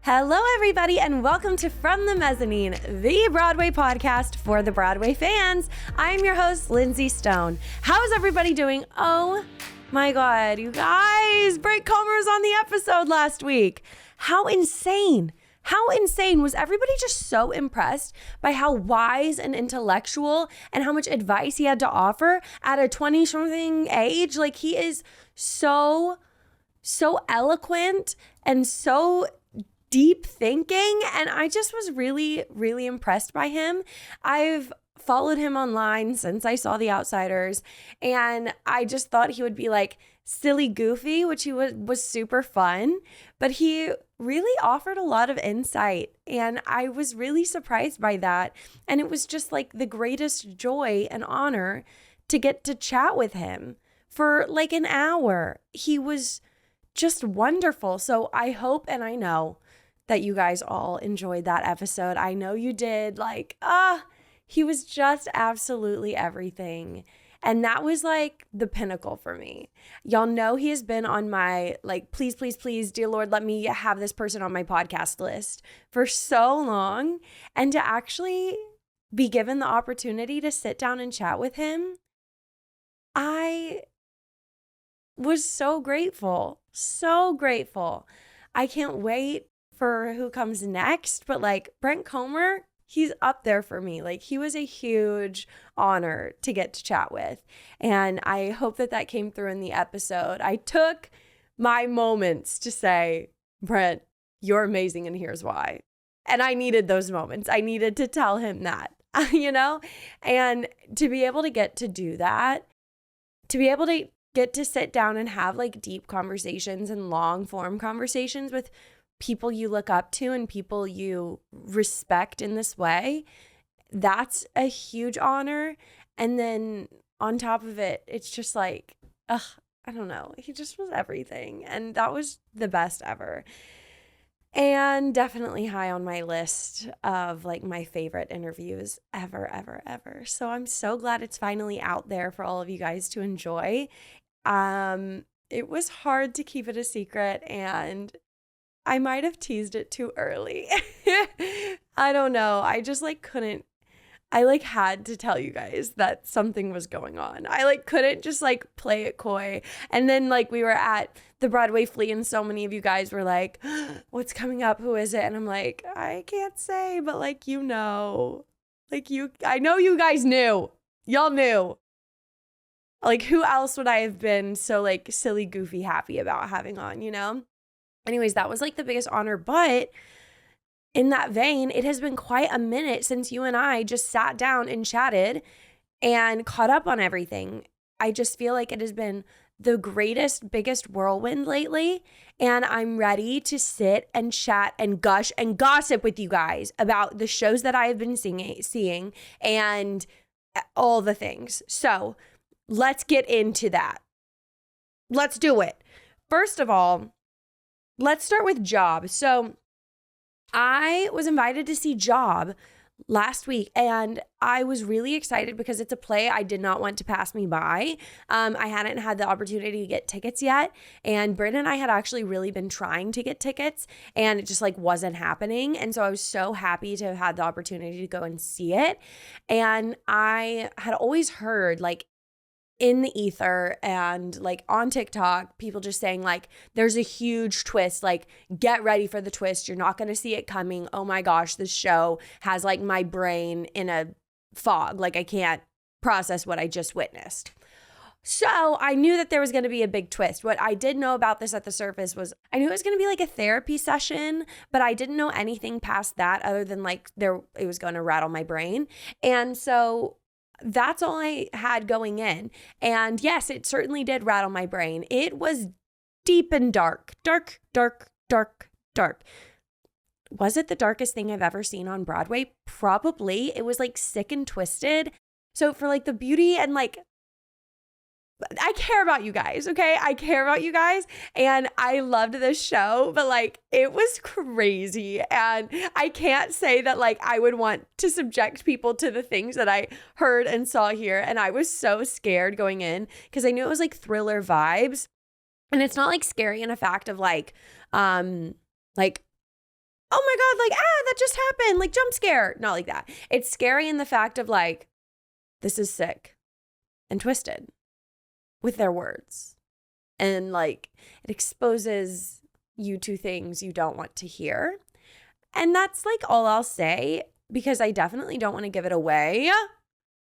Hello, everybody, and welcome to From the Mezzanine, the Broadway podcast for the Broadway fans. I'm your host, Lindsay Stone. How is everybody doing? Oh my God, you guys, Brent Comer was on the episode last week. How insane. How insane. Was everybody just so impressed by how wise and intellectual and how much advice he had to offer at a 20-something age? Like, he is so eloquent and so deep thinking, and I just was really, really impressed by him. I've followed him online since I saw The Outsiders, and I just thought he would be like silly goofy, which he was super fun, but he really offered a lot of insight, and I was really surprised by that. And it was just like the greatest joy and honor to get to chat with him for like an hour. He was just wonderful. So I hope and I know that you guys all enjoyed that episode. I know you did. He was just absolutely everything. And that was like the pinnacle for me. Y'all know he has been on my please, please, please, dear Lord, let me have this person on my podcast list for so long. And to actually be given the opportunity to sit down and chat with him, I was so grateful. So grateful. I can't wait for who comes next, but Brent Comer, he's up there for me. He was a huge honor to get to chat with, and I hope that came through in the episode. I took my moments to say, Brent, you're amazing, and here's why. And I needed those moments. I needed to tell him that, and to be able to get to do that, to be able to get to sit down and have deep conversations and long form conversations with people you look up to and people you respect in this way, that's a huge honor. And then on top of it, it's just I don't know. He just was everything. And that was the best ever. And definitely high on my list of my favorite interviews ever, ever, ever. So I'm so glad it's finally out there for all of you guys to enjoy. It was hard to keep it a secret, and I might have teased it too early. I don't know. I just couldn't. I had to tell you guys that something was going on. I couldn't just play it coy. And then we were at the Broadway Flea, and so many of you guys were like, what's coming up? Who is it? And I'm like, I can't say, but I know you guys knew. Y'all knew. Who else would I have been so silly, goofy, happy about having on, Anyways, that was the biggest honor. But in that vein, it has been quite a minute since you and I just sat down and chatted and caught up on everything. I just feel like it has been the greatest, biggest whirlwind lately. And I'm ready to sit and chat and gush and gossip with you guys about the shows that I have been seeing and all the things. So let's get into that. Let's do it. First of all, let's start with Job. So I was invited to see Job last week, and I was really excited because it's a play I did not want to pass me by. I hadn't had the opportunity to get tickets yet, and Britt and I had actually really been trying to get tickets, and it just wasn't happening. And so I was so happy to have had the opportunity to go and see it. And I had always heard in the ether and on TikTok, people just saying there's a huge twist, get ready for the twist. You're not going to see it coming. Oh my gosh, this show has my brain in a fog. I can't process what I just witnessed. So I knew that there was going to be a big twist. What I did know about this at the surface was I knew it was going to be a therapy session, but I didn't know anything past that other than it was going to rattle my brain. And so that's all I had going in. And yes, it certainly did rattle my brain. It was deep and dark. Dark, dark, dark, dark. Was it the darkest thing I've ever seen on Broadway? Probably. It was sick and twisted. So for the beauty and I care about you guys, okay? I care about you guys, and I loved this show, but it was crazy, and I can't say that I would want to subject people to the things that I heard and saw here, and I was so scared going in because I knew it was thriller vibes, and it's not scary in a fact of oh my God, like, that just happened, like jump scare. Not like that. It's scary in the fact of like, this is sick and twisted with their words. And like, it exposes you to things you don't want to hear. And that's like all I'll say, because I definitely don't want to give it away,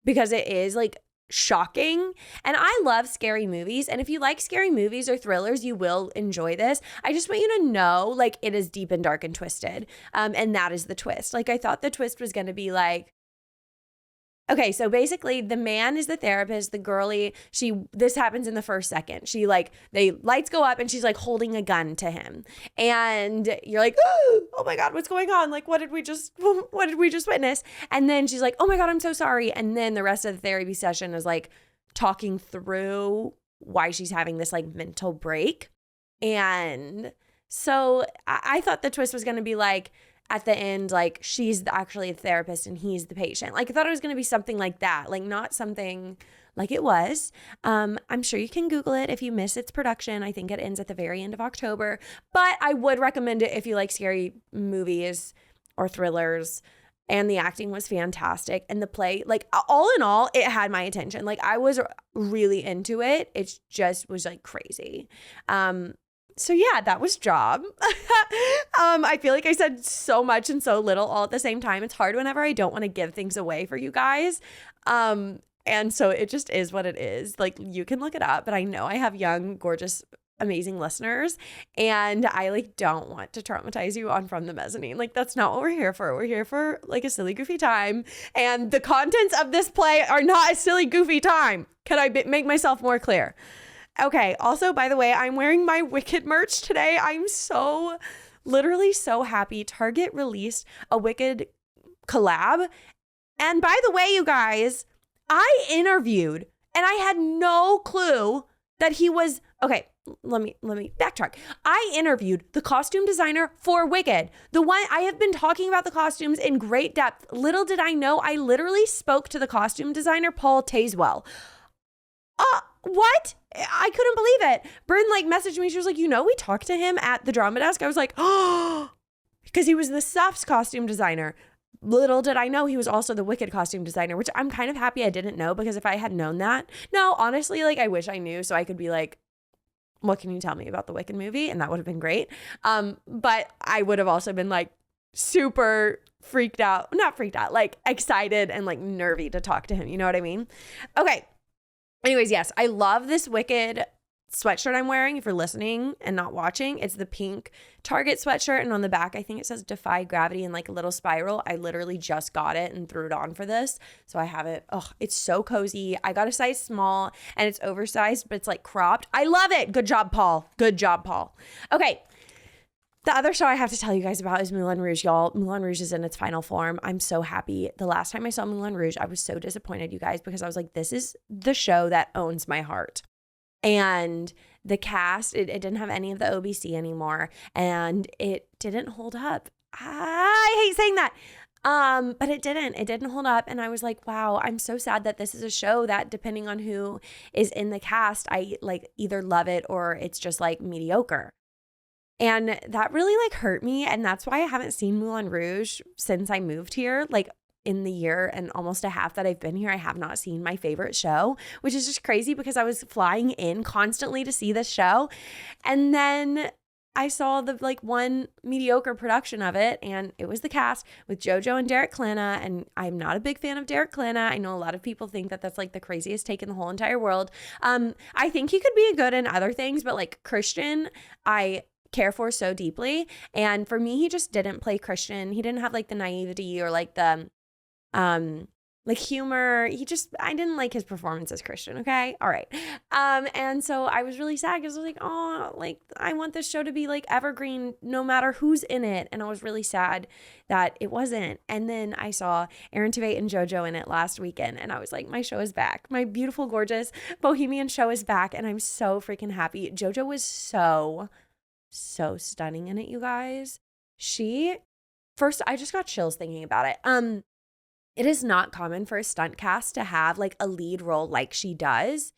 because it is like shocking. And I love scary movies. And if you like scary movies or thrillers, you will enjoy this. I just want you to know, like, it is deep and dark and twisted. And that is the twist. Like, I thought the twist was going to be like, okay, so basically the man is the therapist, the girlie, this happens in the first second. Lights go up and she's like holding a gun to him. And you're like, oh my God, what's going on? Like, what did we just witness? And then she's like, oh my God, I'm so sorry. And then the rest of the therapy session is like talking through why she's having this like mental break. And so I thought the twist was going to be like, at the end, like, she's actually a therapist and he's the patient. Like, I thought it was going to be something like that, like not something like it was. I'm sure you can Google it if you miss its production. I think it ends at the very end of October, but I would recommend it if you like scary movies or thrillers. And the acting was fantastic. And the play, like, all in all, it had my attention. Like, I was really into it. It just was like crazy. So yeah, that was Job. I feel like I said so much and so little all at the same time. It's hard whenever I don't want to give things away for you guys. And so it just is what it is. Like, you can look it up, but I know I have young, gorgeous, amazing listeners, and I like don't want to traumatize you on From the Mezzanine. Like, that's not what we're here for. We're here for like a silly, goofy time. And the contents of this play are not a silly, goofy time. Can I make myself more clear? Okay. Also, by the way, I'm wearing my Wicked merch today. I'm literally so happy. Target released a Wicked collab. And by the way, you guys, I interviewed and I had no clue that he was, okay, let me backtrack. I interviewed the costume designer for Wicked. The one, I have been talking about the costumes in great depth. Little did I know, I literally spoke to the costume designer, Paul Tazewell. What? I couldn't believe it. Bryn like messaged me. She was like, we talked to him at the drama desk. I was like, oh, because he was the Stuff's costume designer. Little did I know he was also the Wicked costume designer, which I'm kind of happy I didn't know, because if I had known that, no, honestly, like I wish I knew so I could be like, what can you tell me about the Wicked movie? And that would have been great. But I would have also been like super not freaked out, like excited and like nervy to talk to him. You know what I mean? Okay. Anyways, yes, I love this Wicked sweatshirt I'm wearing. If you're listening and not watching, it's the pink Target sweatshirt. And on the back, I think it says Defy Gravity in like a little spiral. I literally just got it and threw it on for this. So I have it. Oh, it's so cozy. I got a size small and it's oversized, but it's like cropped. I love it. Good job, Paul. Good job, Paul. Okay. The other show I have to tell you guys about is Mulan Rouge, y'all. Mulan Rouge is in its final form. I'm so happy. The last time I saw Mulan Rouge, I was so disappointed, you guys, because I was like, this is the show that owns my heart. And the cast, it didn't have any of the OBC anymore, and it didn't hold up. I hate saying that. But it didn't hold up. And I was like, wow, I'm so sad that this is a show that, depending on who is in the cast, I like either love it or it's just like mediocre. And that really like hurt me. And that's why I haven't seen Mulan Rouge since I moved here. Like, in the year and almost a half that I've been here, I have not seen my favorite show, which is just crazy because I was flying in constantly to see this show. And then I saw the like one mediocre production of it, and it was the cast with JoJo and Derek Klena. And I'm not a big fan of Derek Klena. I know a lot of people think that that's like the craziest take in the whole entire world. I think he could be good in other things, but like Christian, I care for so deeply. And for me, he just didn't play Christian. He didn't have like the naivety or like the like humor. I didn't like his performance as Christian. Okay. All right. And so I was really sad because I was like, oh, like I want this show to be like evergreen no matter who's in it. And I was really sad that it wasn't. And then I saw Aaron Tveit and JoJo in it last weekend. And I was like, my show is back. My beautiful, gorgeous bohemian show is back. And I'm so freaking happy. JoJo was so stunning in it, you guys. First, I just got chills thinking about it. It is not common for a stunt cast to have like a lead role like she does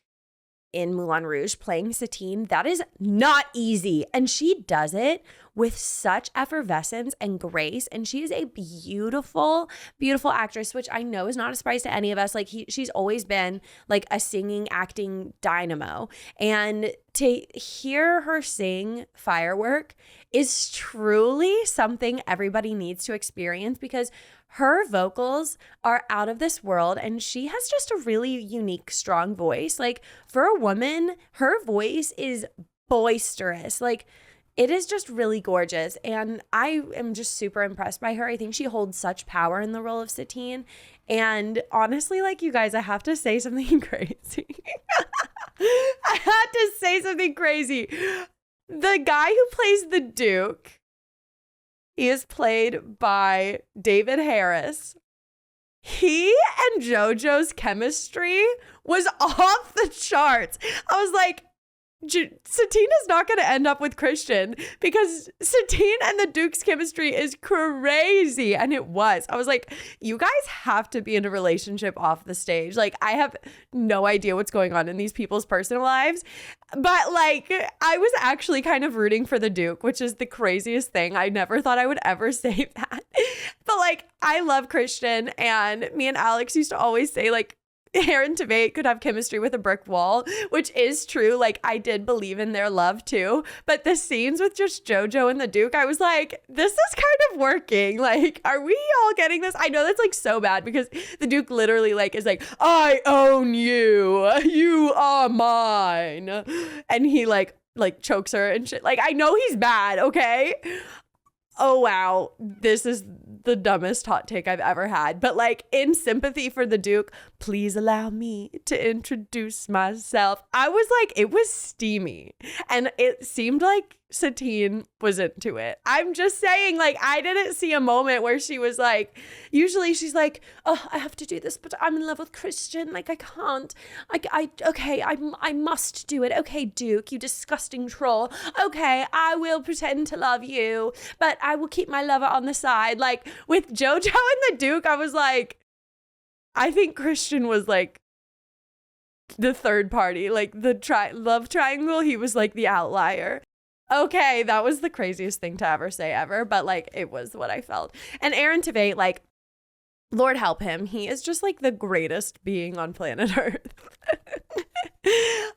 in Mulan Rouge playing Satine. That is not easy. And she does it with such effervescence and grace. And she is a beautiful, beautiful actress, which I know is not a surprise to any of us. Like she's always been like a singing, acting dynamo. And to hear her sing Firework is truly something everybody needs to experience, because her vocals are out of this world and she has just a really unique, strong voice. Like for a woman, her voice is boisterous. Like it is just really gorgeous. And I am just super impressed by her. I think she holds such power in the role of Satine. And honestly, like you guys, I have to say something crazy. I had to say something crazy. The guy who plays the Duke, he is played by David Harris. He and JoJo's chemistry was off the charts. I was like, Satine is not going to end up with Christian, because Satine and the Duke's chemistry is crazy. And it was. I was like, you guys have to be in a relationship off the stage. Like, I have no idea what's going on in these people's personal lives. But like, I was actually kind of rooting for the Duke, which is the craziest thing. I never thought I would ever say that. But like, I love Christian, and me and Alex used to always say like, Aaron Tveit could have chemistry with a brick wall, which is true. Like, I did believe in their love too. But the scenes with just JoJo and the Duke, I was like, this is kind of working. Like, are we all getting this? I know that's like so bad, because the Duke literally like is like, I own you. You are mine. And he like chokes her and shit. Like, I know he's bad, okay? Oh, wow. This is the dumbest hot take I've ever had. But like, in sympathy for the Duke, please allow me to introduce myself. I was like, it was steamy. And it seemed like Satine was into it. I'm just saying, like, I didn't see a moment where she was like, usually she's like, oh, I have to do this, but I'm in love with Christian. Like, I can't. I must do it. Okay, Duke, you disgusting troll. Okay, I will pretend to love you, but I will keep my lover on the side. Like, with JoJo and the Duke, I was like, I think Christian was like the third party, like the love triangle. He was like the outlier. Okay, that was the craziest thing to ever say ever, but like, it was what I felt. And Aaron Tveit, like, Lord help him, he is just like the greatest being on planet Earth.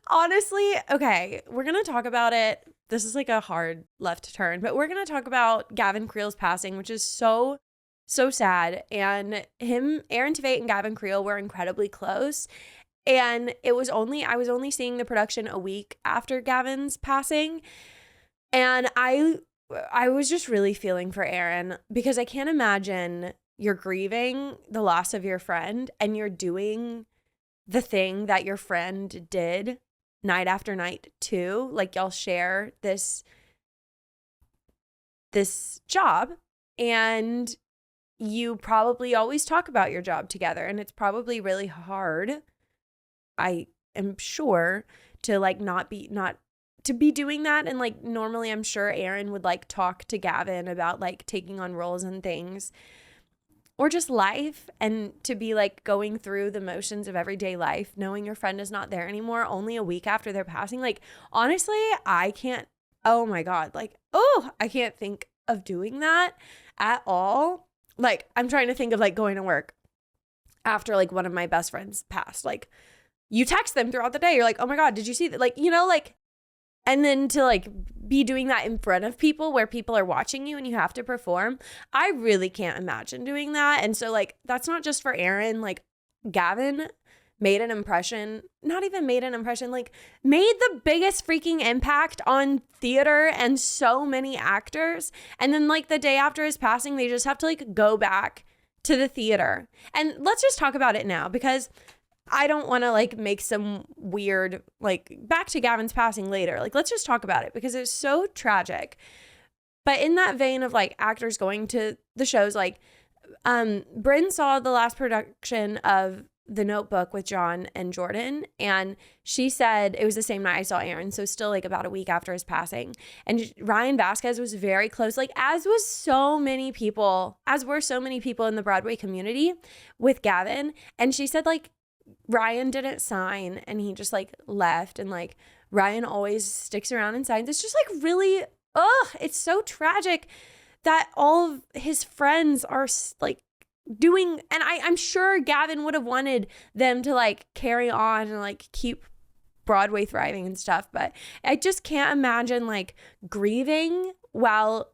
Honestly, okay, we're gonna talk about it. This is like a hard left turn, but we're gonna talk about Gavin Creel's passing, which is so sad. And Aaron Tveit and Gavin Creel were incredibly close. And I was only seeing the production a week after Gavin's passing. And I was just really feeling for Aaron, because I can't imagine you're grieving the loss of your friend and you're doing the thing that your friend did night after night too. Like, y'all share this job, and you probably always talk about your job together, and it's probably really hard, I am sure, to like not to be doing that. And like, normally I'm sure Aaron would like talk to Gavin about like taking on roles and things, or just life, and to be like going through the motions of everyday life, knowing your friend is not there anymore only a week after their passing. Like, honestly, I can't, oh my God, like, oh, I can't think of doing that at all. Like, I'm trying to think of like going to work after like one of my best friends passed. Like, you text them throughout the day. You're like, oh my God, did you see that? Like, you know, like, and then to like be doing that in front of people where people are watching you and you have to perform. I really can't imagine doing that. And so like, that's not just for Aaron. Like, Gavin made an impression, not even made an impression, like made the biggest freaking impact on theater and so many actors. And then like the day after his passing, they just have to like go back to the theater. And let's just talk about it now, because I don't want to like make some weird, like, back to Gavin's passing later. Like, let's just talk about it, because it's so tragic. But in that vein of like actors going to the shows, like Bryn saw the last production of The Notebook with John and Jordan, and she said it was the same night I saw Aaron, so still like about a week after his passing. And Ryan Vasquez was very close, like as were so many people in the Broadway community with Gavin. And she said like Ryan didn't sign and he just like left, and like Ryan always sticks around and signs. It's just like really it's so tragic that all of his friends are like doing, and I'm sure Gavin would have wanted them to like carry on and like keep Broadway thriving and stuff, but I just can't imagine like grieving while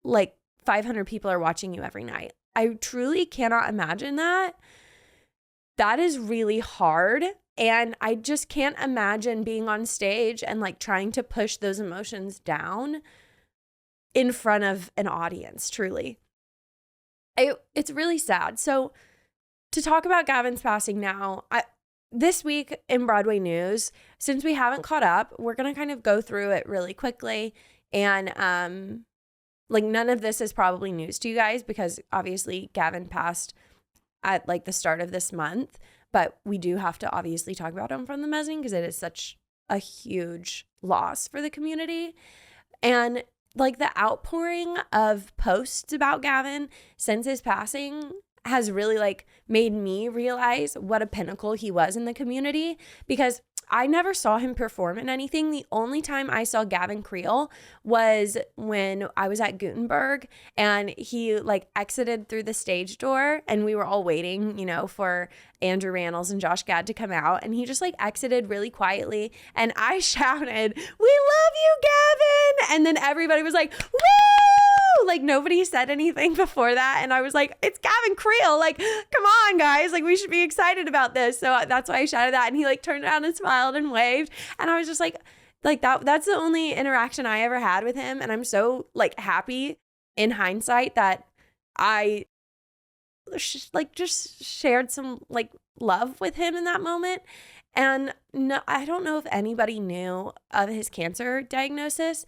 like 500 people are watching you every night. I truly cannot imagine that. That is really hard. And I just can't imagine being on stage and like trying to push those emotions down in front of an audience, truly. It's really sad. So to talk about Gavin's passing now, this week in Broadway news, since we haven't caught up, we're going to kind of go through it really quickly. And like none of this is probably news to you guys because obviously Gavin passed at like the start of this month. But we do have to obviously talk about him from the mezzanine because it is such a huge loss for the community. And like the outpouring of posts about Gavin since his passing has really like made me realize what a pinnacle he was in the community, because I never saw him perform in anything. The only time I saw Gavin Creel was when I was at Gutenberg and he like exited through the stage door and we were all waiting, you know, for Andrew Rannells and Josh Gad to come out, and he just like exited really quietly and I shouted, "We love you, Gavin!" And then everybody was like, "Woo!" Like nobody said anything before that, and I was like, "It's Gavin Creel, like come on guys, like we should be excited about this." So that's why I shouted that, and he like turned around and smiled and waved, and I was just like that's the only interaction I ever had with him, and I'm so like happy in hindsight that I just shared some like love with him in that moment. And no, I don't know if anybody knew of his cancer diagnosis.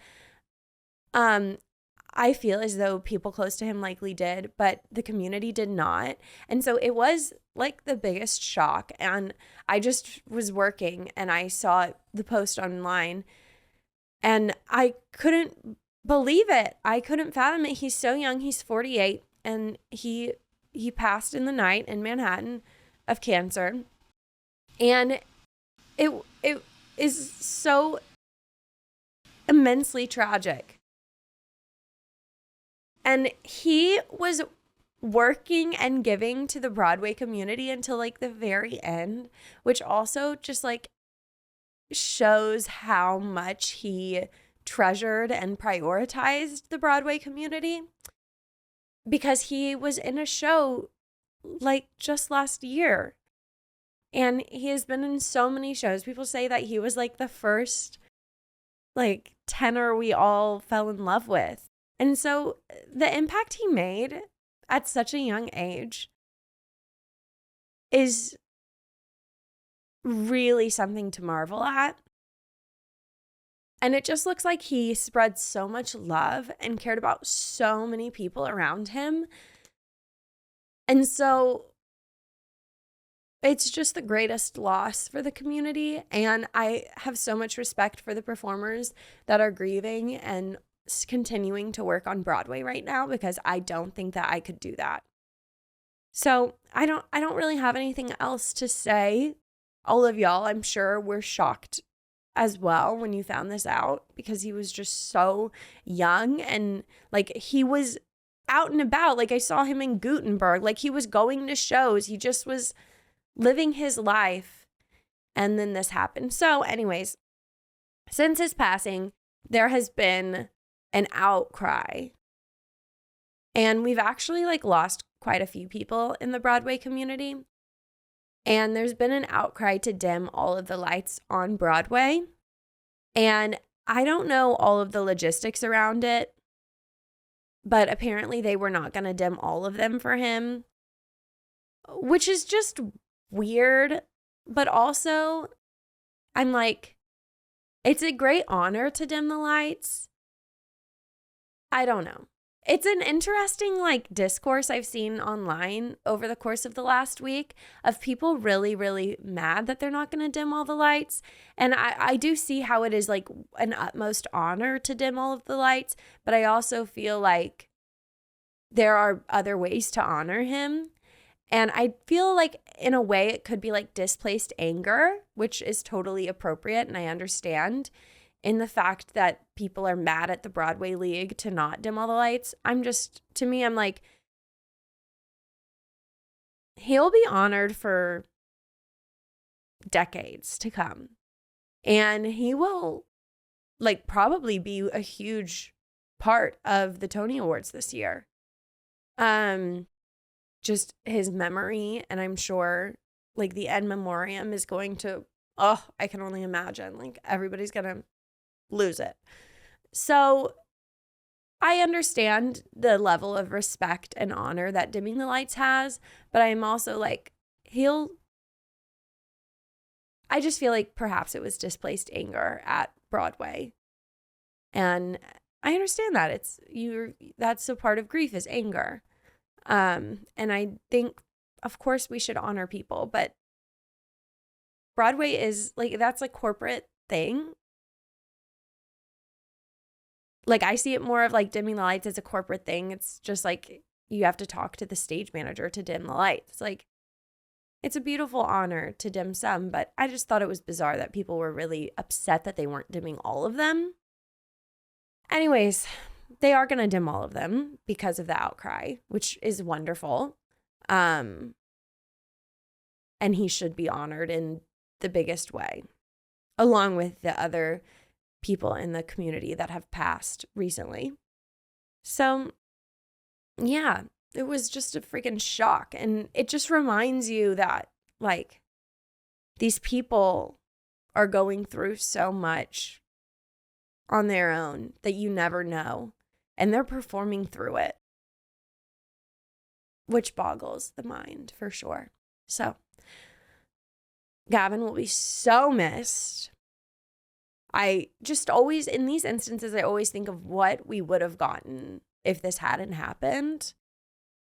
I feel as though people close to him likely did, but the community did not. And so it was like the biggest shock. And I just was working and I saw the post online and I couldn't believe it. I couldn't fathom it. He's so young. He's 48 and he passed in the night in Manhattan of cancer. And it is so immensely tragic. And he was working and giving to the Broadway community until like the very end, which also just like shows how much he treasured and prioritized the Broadway community, because he was in a show like just last year and he has been in so many shows. People say that he was like the first like tenor we all fell in love with. And so the impact he made at such a young age is really something to marvel at. And it just looks like he spread so much love and cared about so many people around him. And so it's just the greatest loss for the community. And I have so much respect for the performers that are grieving and continuing to work on Broadway right now, because I don't think that I could do that. So I don't really have anything else to say. All of y'all, I'm sure, were shocked as well when you found this out, because he was just so young and like he was out and about. Like I saw him in Gutenberg, like he was going to shows. He just was living his life. And then this happened. So anyways, since his passing, there has been an outcry. And we've actually like lost quite a few people in the Broadway community. And there's been an outcry to dim all of the lights on Broadway. And I don't know all of the logistics around it, but apparently they were not going to dim all of them for him, which is just weird. But also, I'm like, it's a great honor to dim the lights. I don't know. It's an interesting like discourse I've seen online over the course of the last week of people really, really mad that they're not going to dim all the lights. And I do see how it is like an utmost honor to dim all of the lights, but I also feel like there are other ways to honor him. And I feel like in a way it could be like displaced anger, which is totally appropriate and I understand in the fact that people are mad at the Broadway League to not dim all the lights. I'm like, he'll be honored for decades to come. And he will like probably be a huge part of the Tony Awards this year. Just his memory, and I'm sure like the in memoriam is going to, I can only imagine, like everybody's gonna lose it. So I understand the level of respect and honor that Dimming the Lights has, but I'm also like, I just feel like perhaps it was displaced anger at Broadway. And I understand that that's a part of grief, is anger. And I think, of course, we should honor people, but Broadway is like, that's a corporate thing. Like, I see it more of like dimming the lights as a corporate thing. It's just like you have to talk to the stage manager to dim the lights. It's like, it's a beautiful honor to dim some, but I just thought it was bizarre that people were really upset that they weren't dimming all of them. Anyways, they are going to dim all of them because of the outcry, which is wonderful. And he should be honored in the biggest way, along with the other people in the community that have passed recently. So, yeah, it was just a freaking shock. And it just reminds you that, like, these people are going through so much on their own that you never know. And they're performing through it, which boggles the mind for sure. So, Gavin will be so missed. I just always, in these instances, I always think of what we would have gotten if this hadn't happened.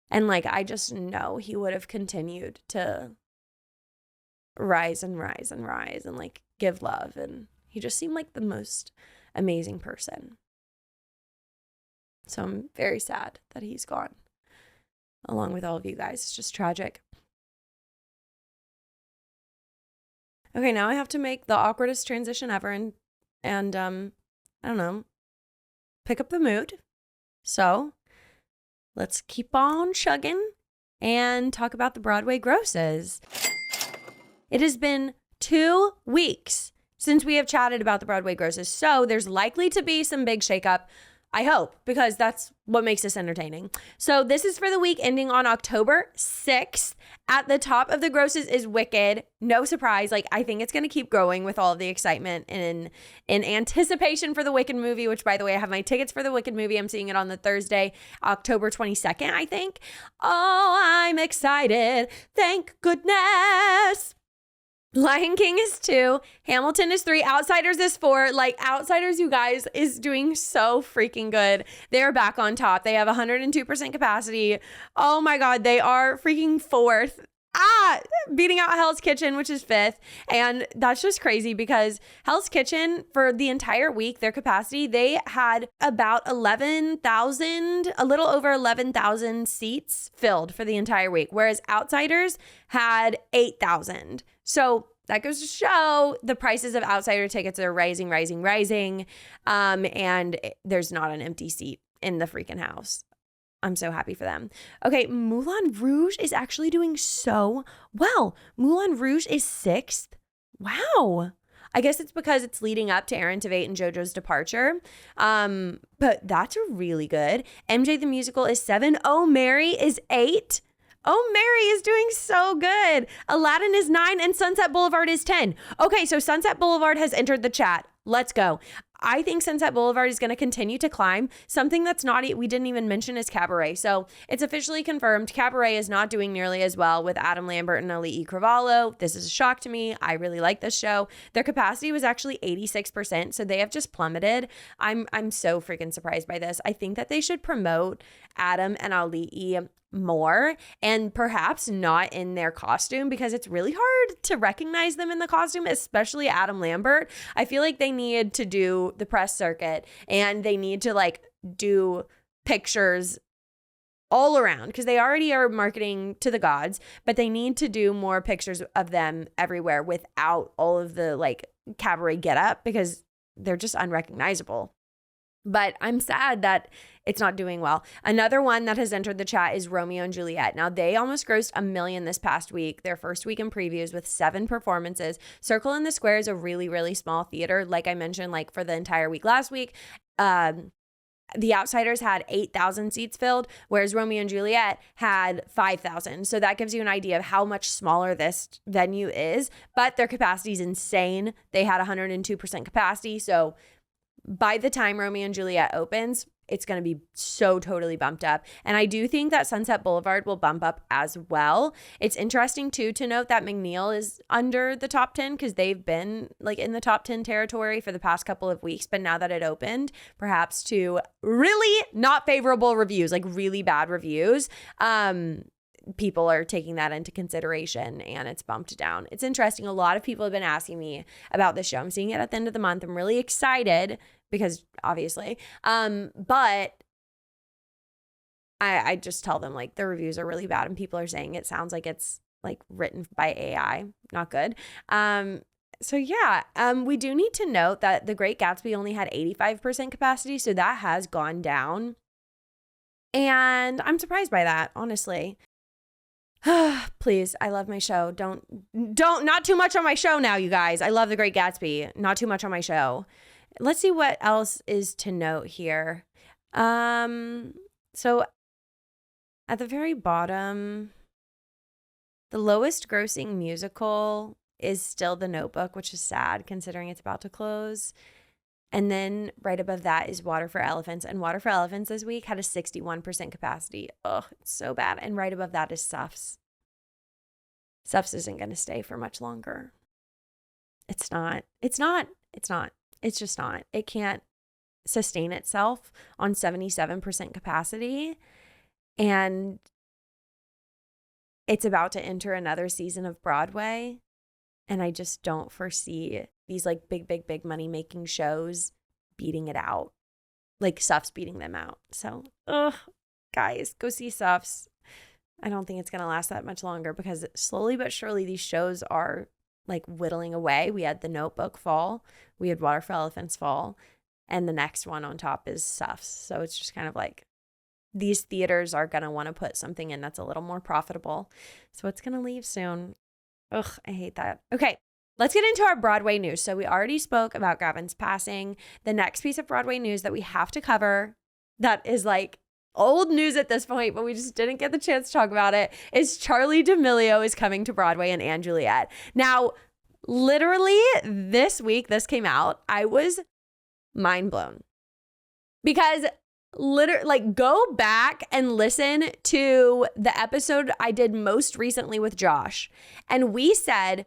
And like, I just know he would have continued to rise and rise and rise and like give love. And he just seemed like the most amazing person. So I'm very sad that he's gone, along with all of you guys. It's just tragic. Okay, now I have to make the awkwardest transition ever and I don't know, pick up the mood. So let's keep on chugging and talk about the Broadway Grosses. It has been 2 weeks since we have chatted about the Broadway Grosses, so there's likely to be some big shakeup. I hope, because that's what makes this entertaining. So this is for the week ending on October 6th. At the top of the Grosses is Wicked. No surprise. Like, I think it's going to keep growing with all of the excitement and in anticipation for the Wicked movie, which, by the way, I have my tickets for the Wicked movie. I'm seeing it on the Thursday, October 22nd, I think. Oh, I'm excited. Thank goodness. Lion King is 2, Hamilton is 3, Outsiders is 4. Like, Outsiders, you guys, is doing so freaking good. They're back on top. They have 102% capacity. Oh my God, they are freaking 4th. Beating out Hell's Kitchen, which is 5th. And that's just crazy because Hell's Kitchen, for the entire week, their capacity, they had about 11,000, a little over 11,000 seats filled for the entire week, whereas Outsiders had 8,000. So that goes to show the prices of Outsider tickets are rising. And there's not an empty seat in the freaking house. I'm so happy for them. Okay, Mulan Rouge is actually doing so well. Mulan Rouge is 6th. Wow. I guess it's because it's leading up to Aaron Tveit and JoJo's departure. But that's really good. MJ the Musical is 7. Oh, Mary is 8. Oh, Mary is doing so good. Aladdin is 9 and Sunset Boulevard is 10. Okay, so Sunset Boulevard has entered the chat. Let's go. I think Sunset Boulevard is going to continue to climb. Something that's we didn't even mention is Cabaret. So it's officially confirmed. Cabaret is not doing nearly as well with Adam Lambert and Ali Cravalho. This is a shock to me. I really like this show. Their capacity was actually 86%, so they have just plummeted. I'm so freaking surprised by this. I think that they should promote Adam and Ali more, and perhaps not in their costume, because it's really hard to recognize them in the costume, especially Adam Lambert. I feel like they need to do the press circuit and they need to like do pictures all around, because they already are marketing to the gods, but they need to do more pictures of them everywhere without all of the like cabaret get up, because they're just unrecognizable. But I'm sad that it's not doing well. Another one that has entered the chat is Romeo and Juliet. Now, they almost grossed $1 million this past week, their first week in previews with 7 performances. Circle in the Square is a really, really small theater. Like I mentioned, like for the entire week last week, The Outsiders had 8,000 seats filled, whereas Romeo and Juliet had 5,000. So that gives you an idea of how much smaller this venue is. But their capacity is insane. They had 102% capacity. So by the time Romeo and Juliet opens, it's going to be so totally bumped up. And I do think that Sunset Boulevard will bump up as well. It's interesting too to note that McNeil is under the top 10 because they've been like in the top 10 territory for the past couple of weeks. But now that it opened, perhaps to really not favorable reviews, like really bad reviews, people are taking that into consideration and it's bumped down. It's interesting. A lot of people have been asking me about this show. I'm seeing it at the end of the month. I'm really excited because obviously, but I just tell them like the reviews are really bad and people are saying it sounds like it's like written by AI. Not good. So yeah, we do need to note that The Great Gatsby only had 85% capacity. So that has gone down. And I'm surprised by that, honestly. Please, I love my show. Don't, not too much on my show now, you guys. I love The Great Gatsby. Not too much on my show. Let's see what else is to note here. So at the very bottom, the lowest grossing musical is still The Notebook, which is sad considering it's about to close. And then right above that is Water for Elephants. And Water for Elephants this week had a 61% capacity. Oh, it's so bad. And right above that is Suffs. Suffs isn't going to stay for much longer. It's not. It's just not. It can't sustain itself on 77% capacity. And it's about to enter another season of Broadway. And I just don't foresee these like big money making shows beating it out. Like Suffs beating them out. So, guys, go see Suffs. I don't think it's going to last that much longer because slowly but surely these shows are like whittling away. We had The Notebook fall. We had Water for Elephants fall. And the next one on top is Suffs. So it's just kind of like these theaters are going to want to put something in that's a little more profitable. So it's going to leave soon. Ugh, I hate that. Okay, let's get into our Broadway news. So we already spoke about Gavin's passing. The next piece of Broadway news that we have to cover that is like old news at this point, but we just didn't get the chance to talk about it, is Charlie Demilio is coming to Broadway in And Juliet. Now, literally this week, this came out, I was mind blown because like go back and listen to the episode I did most recently with Josh. And we said,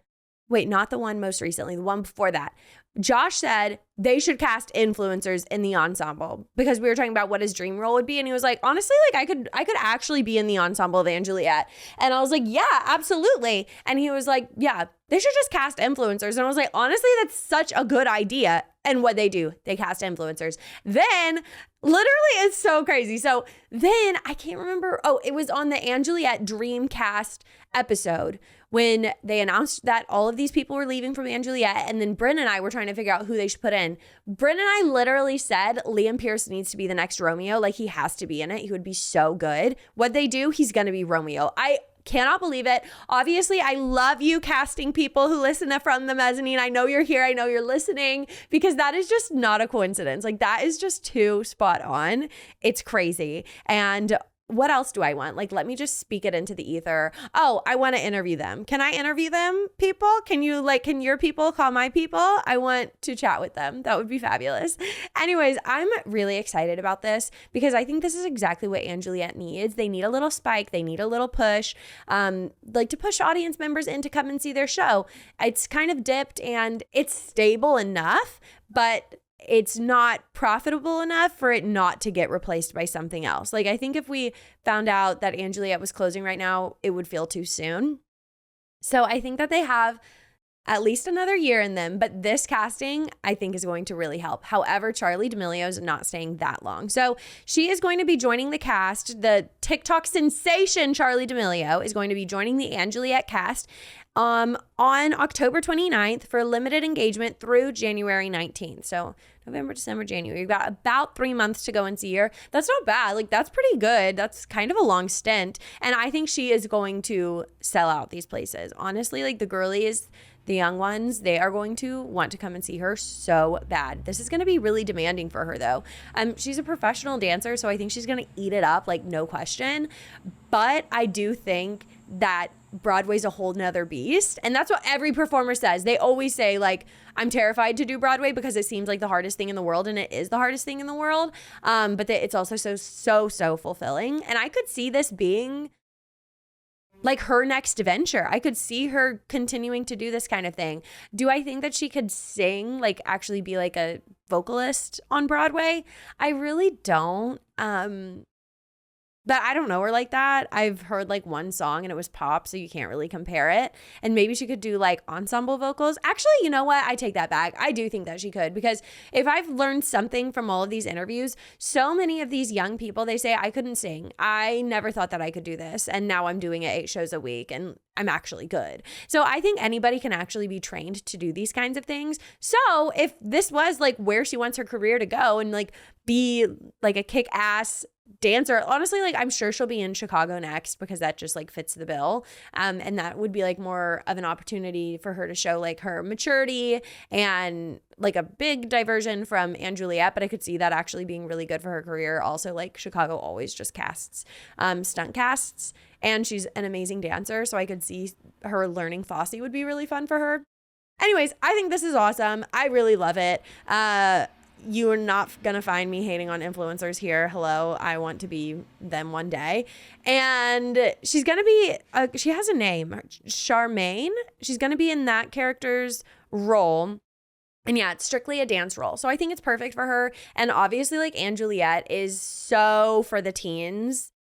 wait, not the one most recently, the one before that. Josh said they should cast influencers in the ensemble because we were talking about what his dream role would be. And he was like, honestly, like I could actually be in the ensemble of And Juliet. And I was like, yeah, absolutely. And he was like, yeah, they should just cast influencers. And I was like, honestly, that's such a good idea. And what they do, they cast influencers. Then literally it's so crazy. So then I can't remember. Oh, it was on the And Juliet Dreamcast episode when they announced that all of these people were leaving from And Juliet. And then Bryn and I were trying to figure out who they should put in. Bryn and I literally said Liam Pierce needs to be the next Romeo. Like he has to be in it. He would be so good. What they do, he's going to be Romeo. I cannot believe it. Obviously, I love you casting people who listen to From the Mezzanine. I know you're here. I know you're listening because that is just not a coincidence. Like that is just too spot on. It's crazy. And what else do I want? Like, let me just speak it into the ether. Oh, I want to interview them. Can I interview them, people? Can your people call my people? I want to chat with them. That would be fabulous. Anyways, I'm really excited about this because I think this is exactly what And Juliet needs. They need a little spike. They need a little push, like to push audience members in to come and see their show. It's kind of dipped and it's stable enough, but it's not profitable enough for it not to get replaced by something else. Like I think if we found out that And Juliet was closing right now, it would feel too soon. So I think that they have at least another year in them, but this casting I think is going to really help. However, Charlie D'Amelio is not staying that long. So she is going to be joining the cast. The TikTok sensation Charlie D'Amelio is going to be joining the And Juliet cast. on October 29th for limited engagement through January 19th. So November, December, January. You've got about 3 months to go and see her. That's not bad. Like, that's pretty good. That's kind of a long stint. And I think she is going to sell out these places. Honestly, like the girlies, the young ones, they are going to want to come and see her so bad. This is going to be really demanding for her, though. She's a professional dancer, so I think she's going to eat it up, like, no question. But I do think that Broadway's a whole nother beast. And that's what every performer says. They always say, like, I'm terrified to do Broadway because it seems like the hardest thing in the world, and it is the hardest thing in the world. But it's also so fulfilling. And I could see this being like her next venture. I could see her continuing to do this kind of thing. Do I think that she could sing, like actually be like a vocalist on Broadway? I really don't. But I don't know her like that. I've heard like one song and it was pop, so you can't really compare it. And maybe she could do like ensemble vocals. Actually, you know what? I take that back. I do think that she could, because if I've learned something from all of these interviews, so many of these young people, they say, I couldn't sing. I never thought that I could do this. And now I'm doing it 8 shows a week and I'm actually good. So I think anybody can actually be trained to do these kinds of things. So if this was like where she wants her career to go and like be like a kick-ass dancer, honestly, like I'm sure she'll be in Chicago next, because that just like fits the bill. And that would be like more of an opportunity for her to show like her maturity and like a big diversion from Juliet. But I could see that actually being really good for her career. Also, like Chicago always just casts stunt casts, and she's an amazing dancer. So I could see her learning Fosse would be really fun for her. Anyways, I think this is awesome. I really love it. You are not going to find me hating on influencers here. Hello. I want to be them one day. And she's going to be, she has a name, Charmaine. She's going to be in that character's role. And yeah, it's strictly a dance role. So I think it's perfect for her. And obviously, like, Juliet is so for the teens.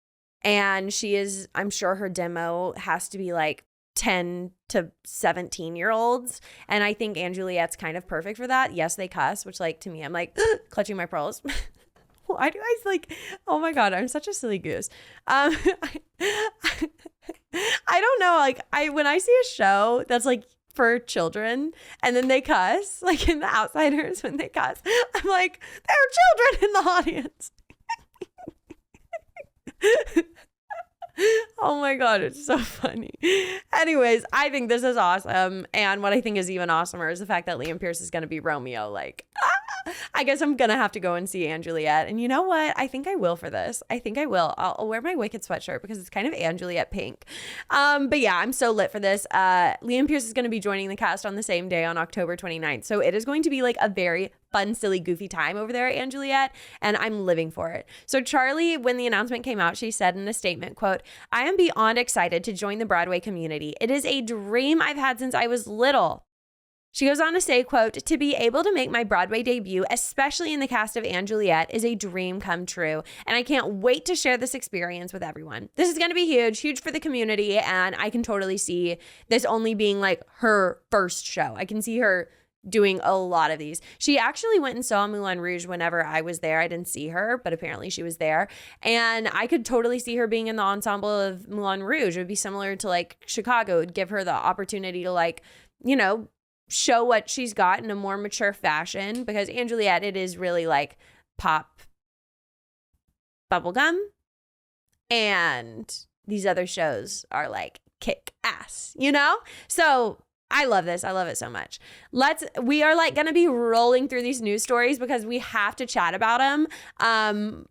And she is, I'm sure her demo has to be like 10 to 17-year-olds. And I think Juliet's kind of perfect for that. Yes, they cuss, which like to me, I'm like clutching my pearls. Why do I like, oh my God, I'm such a silly goose. I don't know. Like when I see a show that's like for children and then they cuss, like in The Outsiders when they cuss, I'm like, there are children in the audience. Oh my God, it's so funny. Anyways, I think this is awesome. And what I think is even awesomer is the fact that Liam Pearce is going to be Romeo. Like, I guess I'm going to have to go and see Juliet. And you know what? I think I will for this. I think I will. I'll wear my Wicked sweatshirt because it's kind of Juliet pink. But yeah, I'm so lit for this. Liam Pearce is going to be joining the cast on the same day on October 29th. So it is going to be like a very fun, silly, goofy time over there at Juliet, and I'm living for it. So Charlie, when the announcement came out, she said in a statement, quote, "I am beyond excited to join the Broadway community. It is a dream I've had since I was little." She goes on to say, quote, "To be able to make my Broadway debut, especially in the cast of Juliet, is a dream come true. And I can't wait to share this experience with everyone. This is going to be huge for the community. And I can totally see this only being like her first show. I can see her doing a lot of these. She actually went and saw Mulan Rouge whenever I was there. I didn't see her, but apparently she was there. And I could totally see her being in the ensemble of Mulan Rouge. It would be similar to like Chicago. It would give her the opportunity to like, you know, show what she's got in a more mature fashion, because Juliet, it is really like pop bubblegum, and these other shows are like kick ass, you know? So I love this. I love it so much. We are like going to be rolling through these news stories because we have to chat about them.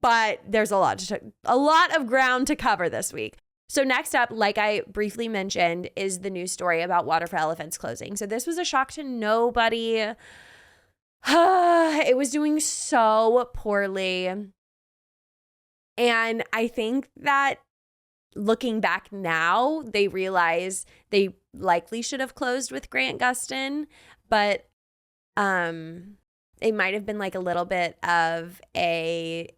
But there's a lot of ground to cover this week. So next up, like I briefly mentioned, is the news story about Water for Elephants closing. So this was a shock to nobody. It was doing so poorly. And I think that looking back now, they realize they likely should have closed with Grant Gustin, but it might have been like a little bit of a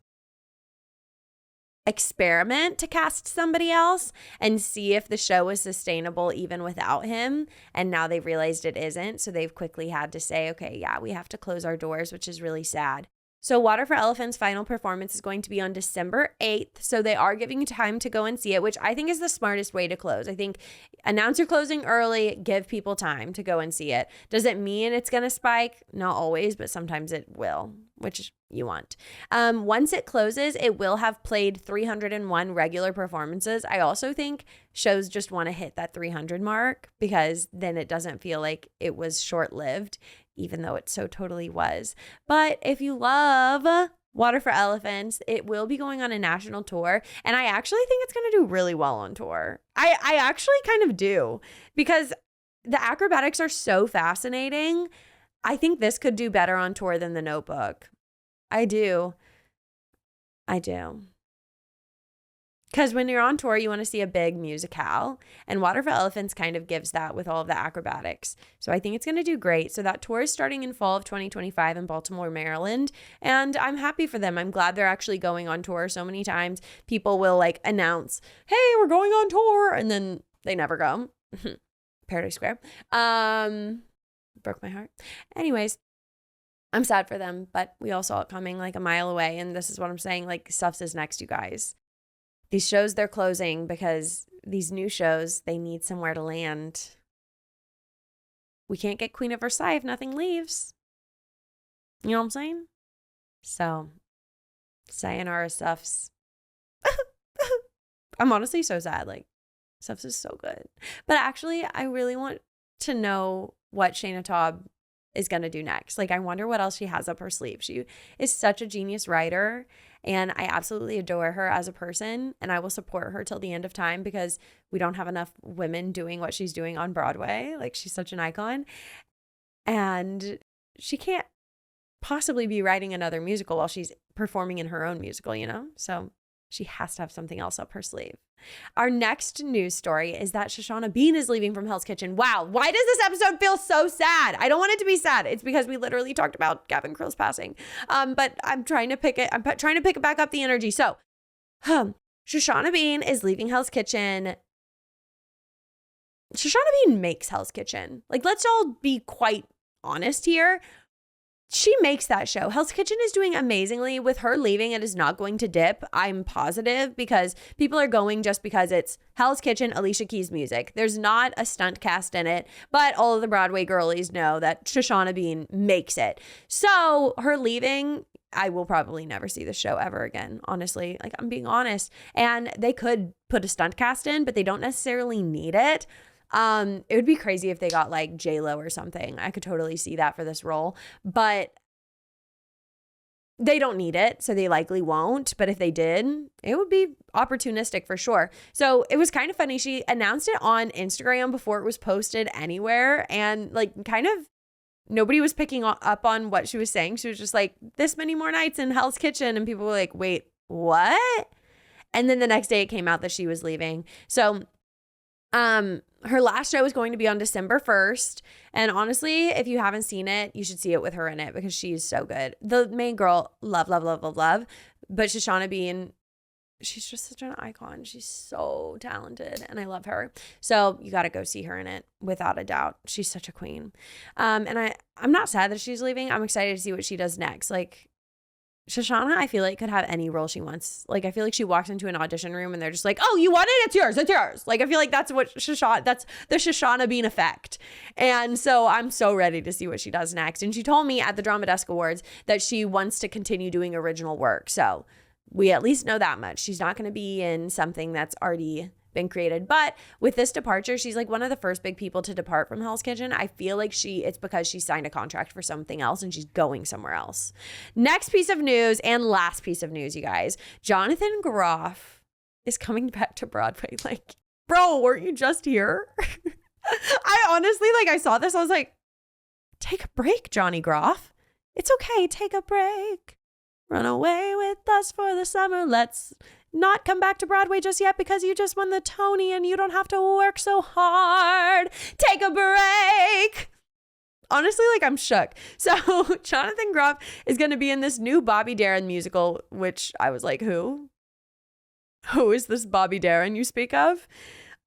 experiment to cast somebody else and see if the show was sustainable even without him. And now they've realized it isn't. So they've quickly had to say, okay, yeah, we have to close our doors, which is really sad. So Water for Elephants' final performance is going to be on December 8th. So they are giving you time to go and see it, which I think is the smartest way to close. I think announce you're closing early, give people time to go and see it. Does it mean it's going to spike? Not always, but sometimes it will, which you want. Once it closes, it will have played 301 regular performances. I also think shows just want to hit that 300 mark because then it doesn't feel like it was short-lived, even though it so totally was. But if you love Water for Elephants, it will be going on a national tour. And I actually think it's going to do really well on tour. I actually kind of do, because the acrobatics are so fascinating. I think this could do better on tour than The Notebook. I do. Because when you're on tour, you want to see a big musicale, and Water for Elephants kind of gives that with all of the acrobatics. So I think it's going to do great. So that tour is starting in fall of 2025 in Baltimore, Maryland, and I'm happy for them. I'm glad they're actually going on tour. So many times people will like announce, hey, we're going on tour, and then they never go. Paradise Square. Broke my heart. Anyways, I'm sad for them, but we all saw it coming like a mile away, and this is what I'm saying, like stuff is next, you guys. These shows, they're closing because these new shows, they need somewhere to land. We can't get Queen of Versailles if nothing leaves. You know what I'm saying? So, sayonara stuffs. I'm honestly so sad. Like, stuffs is so good. But actually, I really want to know what Shayna Taub is going to do next. Like, I wonder what else she has up her sleeve. She is such a genius writer, and I absolutely adore her as a person, and I will support her till the end of time because we don't have enough women doing what she's doing on Broadway. Like, she's such an icon, and she can't possibly be writing another musical while she's performing in her own musical, you know? So she has to have something else up her sleeve. Our next news story is that Shoshana Bean is leaving from Hell's Kitchen. Wow. Why does this episode feel so sad? I don't want it to be sad. It's because we literally talked about Gavin Creel's passing. But I'm trying to pick it. I'm trying to pick back up the energy. So, Shoshana Bean is leaving Hell's Kitchen. Shoshana Bean makes Hell's Kitchen. Like, let's all be quite honest here. She makes that show. Hell's Kitchen is doing amazingly. With her leaving, it is not going to dip. I'm positive, because people are going just because it's Hell's Kitchen, Alicia Keys music. There's not a stunt cast in it, but all of the Broadway girlies know that Shoshana Bean makes it. So her leaving, I will probably never see the show ever again, honestly. Like, I'm being honest. And they could put a stunt cast in, but they don't necessarily need it. It would be crazy if they got like J-Lo or something. I could totally see that for this role, but they don't need it, so they likely won't. But if they did, it would be opportunistic for sure. So it was kind of funny. She announced it on Instagram before it was posted anywhere, and like kind of nobody was picking up on what she was saying. She was just like, this many more nights in Hell's Kitchen, and people were like, wait, what? And then the next day it came out that she was leaving. So her last show is going to be on December 1st. And honestly, if you haven't seen it, you should see it with her in it because she's so good. The main girl, love. But Shoshana Bean, she's just such an icon. She's so talented and I love her. So you got to go see her in it without a doubt. She's such a queen. And I'm not sad that she's leaving. I'm excited to see what she does next. Like, Shoshana, I feel like could have any role she wants. Like, I feel like she walks into an audition room and they're just like, oh, you want it? It's yours. It's yours. Like, I feel like that's that's the Shoshana Bean effect. And so I'm so ready to see what she does next. And she told me at the Drama Desk Awards that she wants to continue doing original work. So we at least know that much. She's not going to be in something that's already been created. But with this departure, she's like one of the first big people to depart from Hell's Kitchen. I feel like it's because she signed a contract for something else and she's going somewhere else. Next piece of news and last piece of news, you guys. Jonathan Groff is coming back to Broadway. Like, bro, weren't you just here? I honestly, like, I saw this. I was like, take a break, Johnny Groff. It's okay. Take a break. Run away with us for the summer. Let's not come back to Broadway just yet because you just won the Tony and you don't have to work so hard. Take a break. Honestly, like, I'm shook. So Jonathan Groff is going to be in this new Bobby Darin musical, which I was like, who? Who is this Bobby Darin you speak of?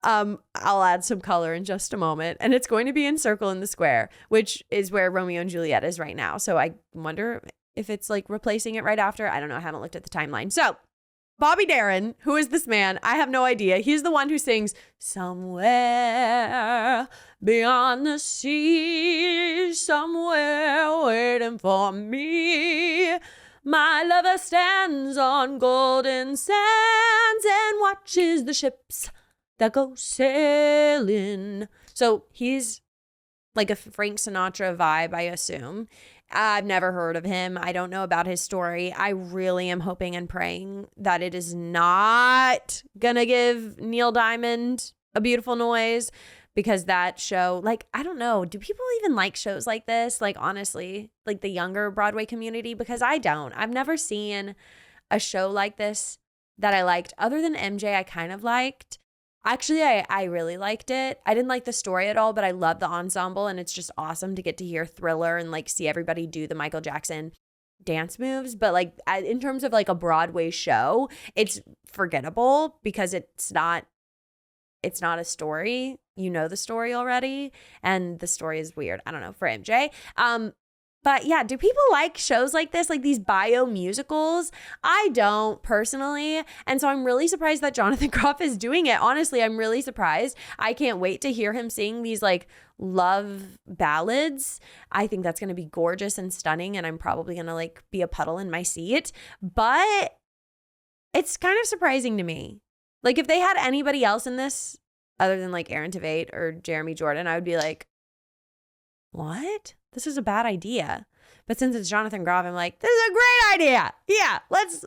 I'll add some color in just a moment. And it's going to be in Circle in the Square, which is where Romeo and Juliet is right now. So I wonder if it's like replacing it right after. I don't know. I haven't looked at the timeline. So Bobby Darin, who is this man? I have no idea. He's the one who sings "Somewhere Beyond the Sea, Somewhere Waiting for Me. My lover stands on golden sands and watches the ships that go sailing." So he's like a Frank Sinatra vibe, I assume. I've never heard of him. I don't know about his story. I really am hoping and praying that it is not gonna give Neil Diamond a beautiful noise, because that show, like, I don't know. Do people even like shows like this? Like, honestly, like the younger Broadway community? Because I don't. I've never seen a show like this that I liked. Other than MJ, I kind of liked. Actually, I really liked it. I didn't like the story at all, but I love the ensemble, and it's just awesome to get to hear Thriller and like see everybody do the Michael Jackson dance moves. But like in terms of like a Broadway show, it's forgettable because it's not a story. You know the story already, and the story is weird. I don't know, for MJ. But yeah, do people like shows like this, like these bio musicals? I don't personally. And so I'm really surprised that Jonathan Groff is doing it. Honestly, I'm really surprised. I can't wait to hear him sing these like love ballads. I think that's going to be gorgeous and stunning. And I'm probably going to like be a puddle in my seat. But it's kind of surprising to me. Like if they had anybody else in this other than like Aaron Tveit or Jeremy Jordan, I would be like, what? This is a bad idea. But since it's Jonathan Groff, I'm like, this is a great idea. Yeah, let's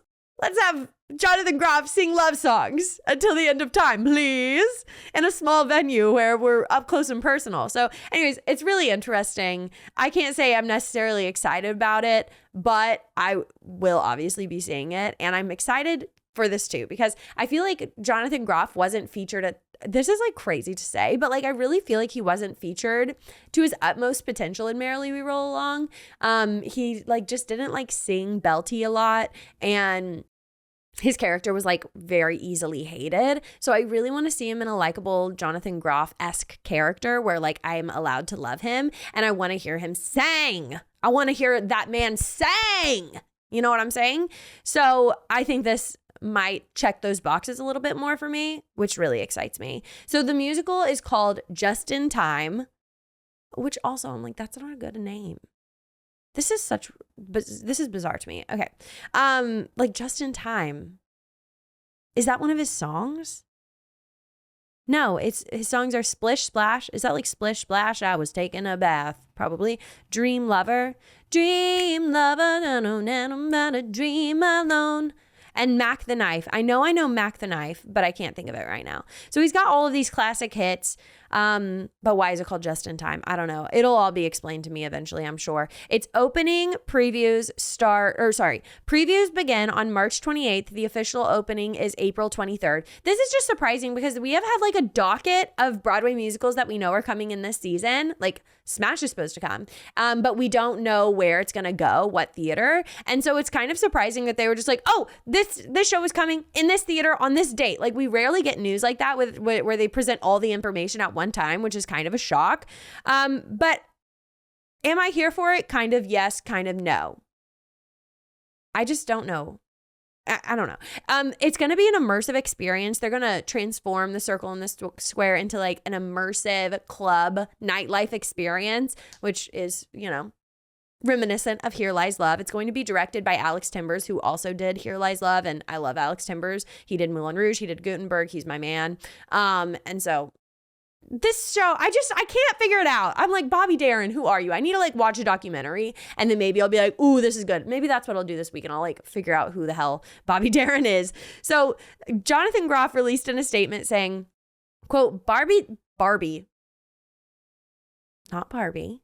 have Jonathan Groff sing love songs until the end of time, please, in a small venue where we're up close and personal. So anyways, it's really interesting. I can't say I'm necessarily excited about it, but I will obviously be seeing it. And I'm excited for this too, because I feel like Jonathan Groff wasn't featured at, this is like crazy to say, but like I really feel like he wasn't featured to his utmost potential in Merrily We Roll Along. He like just didn't like sing belty a lot, and his character was like very easily hated. So I really want to see him in a likable Jonathan Groff-esque character where like I'm allowed to love him, and I want to hear him sing. I want to hear that man sing. You know what I'm saying? So I think this might check those boxes a little bit more for me, which really excites me. So the musical is called Just in Time, which also I'm like, that's not a good name. This is bizarre to me. Okay. Like Just in Time. Is that one of his songs? No, his songs are Splish Splash. Is that like Splish Splash? I was taking a bath. Probably. Dream Lover. Dream Lover. No, dream alone. And Mac the Knife. I know Mac the Knife, but I can't think of it right now. So he's got all of these classic hits. But why is it called Just in Time? I don't know. It'll all be explained to me eventually, I'm sure. Its opening previews previews begin on March 28th. The official opening is April 23rd. This is just surprising because we have had like a docket of Broadway musicals that we know are coming in this season. Like Smash is supposed to come, but we don't know where it's going to go, what theater. And so it's kind of surprising that they were just like, oh, this show is coming in this theater on this date. Like we rarely get news like that where they present all the information at one time, which is kind of a shock. But am I here for it? Kind of yes, kind of no. I just don't know. I don't know. It's going to be an immersive experience. They're going to transform the circle and the square into like an immersive club nightlife experience, which is, you know, reminiscent of Here Lies Love. It's going to be directed by Alex Timbers, who also did Here Lies Love. And I love Alex Timbers. He did Mulan Rouge. He did Gutenberg. He's my man. And so this show, I can't figure it out. I'm like, Bobby Darin, who are you? I need to like watch a documentary, and then maybe I'll be like, ooh, this is good. Maybe that's what I'll do this week, and I'll like figure out who the hell Bobby Darin is. So Jonathan Groff released in a statement saying, quote, Barbie, not Barbie.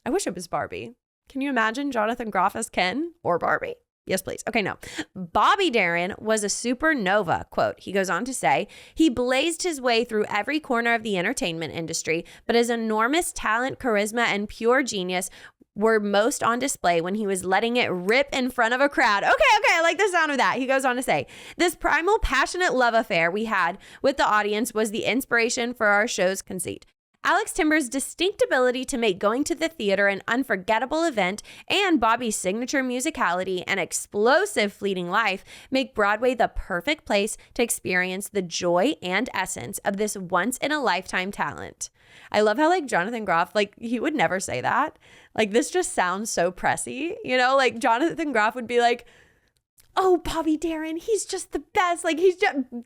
I wish it was Barbie. Can you imagine Jonathan Groff as Ken or Barbie? Yes, please. Okay, no. Bobby Darin was a supernova, quote. He goes on to say, he blazed his way through every corner of the entertainment industry, but his enormous talent, charisma, and pure genius were most on display when he was letting it rip in front of a crowd. Okay, I like the sound of that. He goes on to say, this primal, passionate love affair we had with the audience was the inspiration for our show's conceit. Alex Timber's distinct ability to make going to the theater an unforgettable event and Bobby's signature musicality and explosive fleeting life make Broadway the perfect place to experience the joy and essence of this once-in-a-lifetime talent. I love how like Jonathan Groff, like he would never say that. Like this just sounds so pressy, you know, like Jonathan Groff would be like, oh, Bobby Darin, he's just the best. Like Jonathan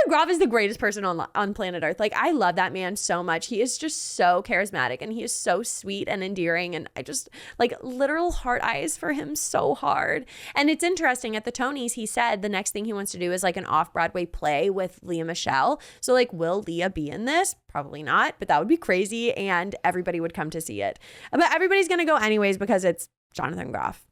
Groff is the greatest person on planet Earth. Like I love that man so much. He is just so charismatic and he is so sweet and endearing. And I just like literal heart eyes for him so hard. And it's interesting at the Tonys, he said the next thing he wants to do is like an off-Broadway play with Lea Michele. So like, will Lea be in this? Probably not, but that would be crazy. And everybody would come to see it. But everybody's going to go anyways because it's Jonathan Groff.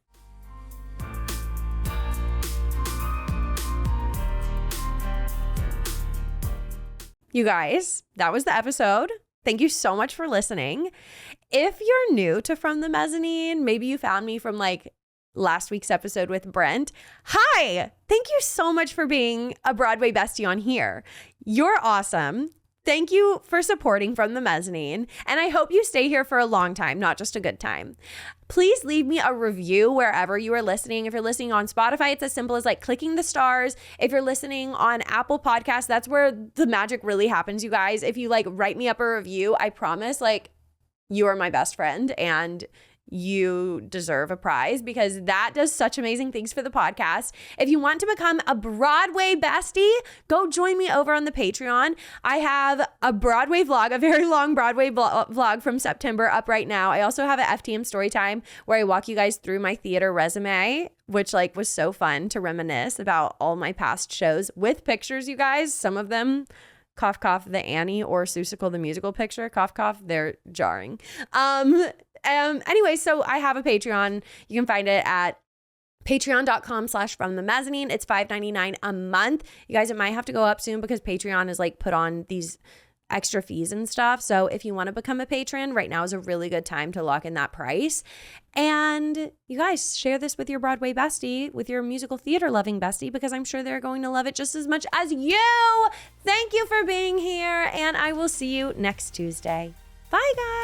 You guys, that was the episode. Thank you so much for listening. If you're new to From the Mezzanine, maybe you found me from like last week's episode with Brent. Hi, thank you so much for being a Broadway bestie on here. You're awesome. Thank you for supporting From the Mezzanine, and I hope you stay here for a long time, not just a good time. Please leave me a review wherever you are listening. If you're listening on Spotify, it's as simple as like clicking the stars. If you're listening on Apple Podcasts, that's where the magic really happens, you guys. If you like write me up a review, I promise like you are my best friend and you deserve a prize because that does such amazing things for the podcast. If you want to become a Broadway bestie, go join me over on the Patreon. I have a Broadway vlog, a very long Broadway vlog from September up right now. I also have an FTM story time where I walk you guys through my theater resume, which like was so fun to reminisce about all my past shows with pictures, you guys. Some of them, cough, cough, the Annie or Seussical the musical picture, cough, cough, they're jarring. Anyway, so I have a Patreon. You can find it at patreon.com/fromthemezzanine. It's $5.99 a month. You guys, it might have to go up soon because Patreon is like put on these extra fees and stuff. So if you want to become a patron, right now is a really good time to lock in that price. And you guys share this with your Broadway bestie, with your musical theater loving bestie, because I'm sure they're going to love it just as much as you. Thank you for being here, and I will see you next Tuesday. Bye, guys.